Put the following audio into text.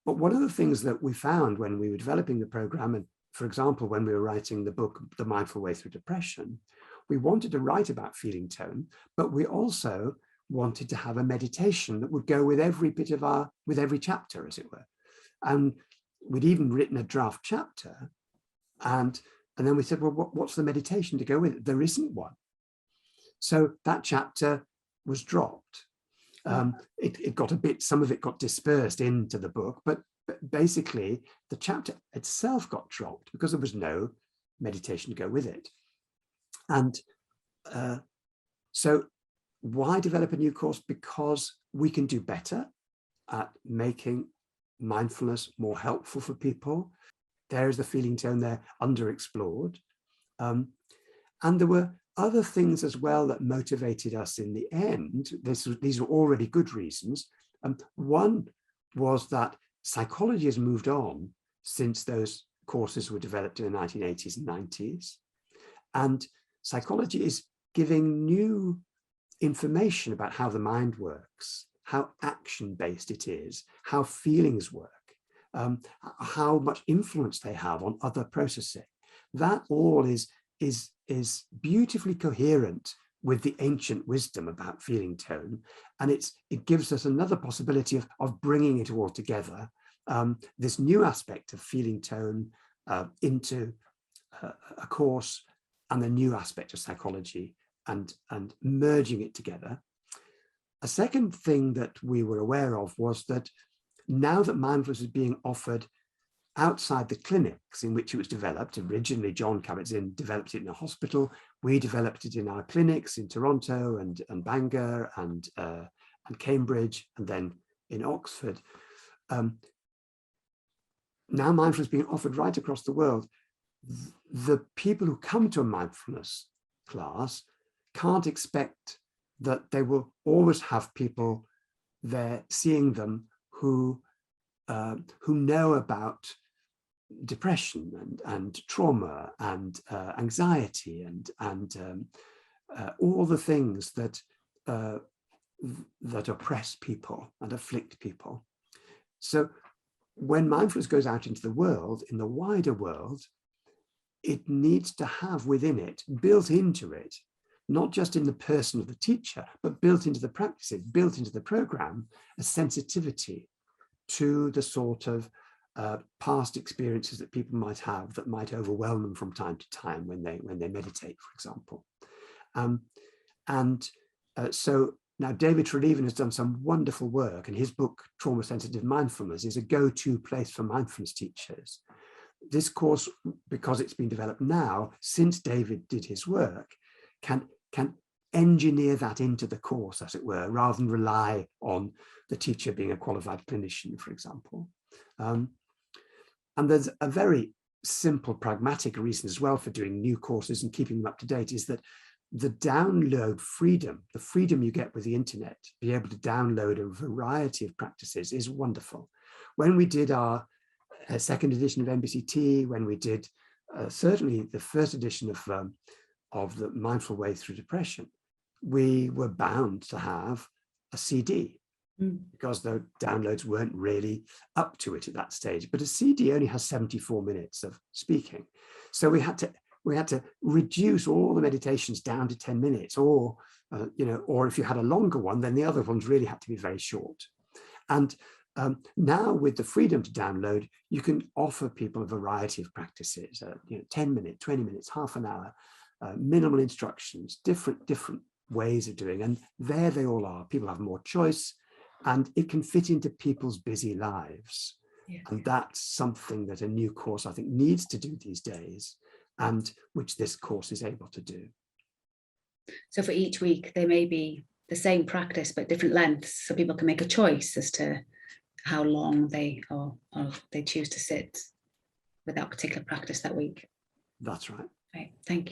But one of the things that we found when we were developing the program, and for example, when we were writing the book, The Mindful Way Through Depression, we wanted to write about feeling tone, but we also wanted to have a meditation that would go with every bit of with every chapter, as it were. And we'd even written a draft chapter, and then we said, well, what's the meditation to go with it? There isn't one. So that chapter was dropped. It got some of it got dispersed into the book, but basically the chapter itself got dropped because there was no meditation to go with it. And so why develop a new course? Because we can do better at making mindfulness more helpful for people. There is the feeling tone there, underexplored. And there were other things as well that motivated us in the end. These were already good reasons. One was that psychology has moved on since those courses were developed in the 1980s and 90s. And psychology is giving new information about how the mind works, how action-based it is, how feelings work, how much influence they have on other processing. That all is beautifully coherent with the ancient wisdom about feeling tone, and it gives us another possibility of bringing it all together, this new aspect of feeling tone into a course, and the new aspect of psychology, and merging it together. A second thing that we were aware of was that now that mindfulness is being offered outside the clinics in which it was developed, originally John Kabat-Zinn developed it in a hospital, we developed it in our clinics in Toronto and Bangor and Cambridge, and then in Oxford. Now mindfulness is being offered right across the world. The people who come to a mindfulness class can't expect that they will always have people there seeing them who know about depression and trauma and anxiety and all the things that oppress people and afflict people. So when mindfulness goes out into the world, in the wider world, it needs to have within it, built into it, not just in the person of the teacher, but built into the practices, built into the program, a sensitivity to the sort of past experiences that people might have that might overwhelm them from time to time when they meditate, for example. So now David Treleaven has done some wonderful work, and his book, Trauma Sensitive Mindfulness, is a go-to place for mindfulness teachers. This course, because it's been developed now, since David did his work, can engineer that into the course, as it were, rather than rely on the teacher being a qualified clinician, for example. And there's a very simple, pragmatic reason as well for doing new courses and keeping them up to date, is that the download freedom, the freedom you get with the internet, be able to download a variety of practices, is wonderful. When we did our second edition of MBCT, when we did certainly the first edition of the Mindful Way Through Depression, we were bound to have a CD because the downloads weren't really up to it at that stage. But a CD only has 74 minutes of speaking, so we had to reduce all the meditations down to 10 minutes, or or if you had a longer one, then the other ones really had to be very short. And now with the freedom to download, you can offer people a variety of practices, 10 minutes, 20 minutes, half an hour, minimal instructions, different ways of doing, and there they all are. People have more choice, and it can fit into people's busy lives. Yeah. And that's something that a new course, I think, needs to do these days, and which this course is able to do. So for each week, they may be the same practice, but different lengths, so people can make a choice as to how long they choose to sit with that particular practice that week. That's right. Right. Thank you.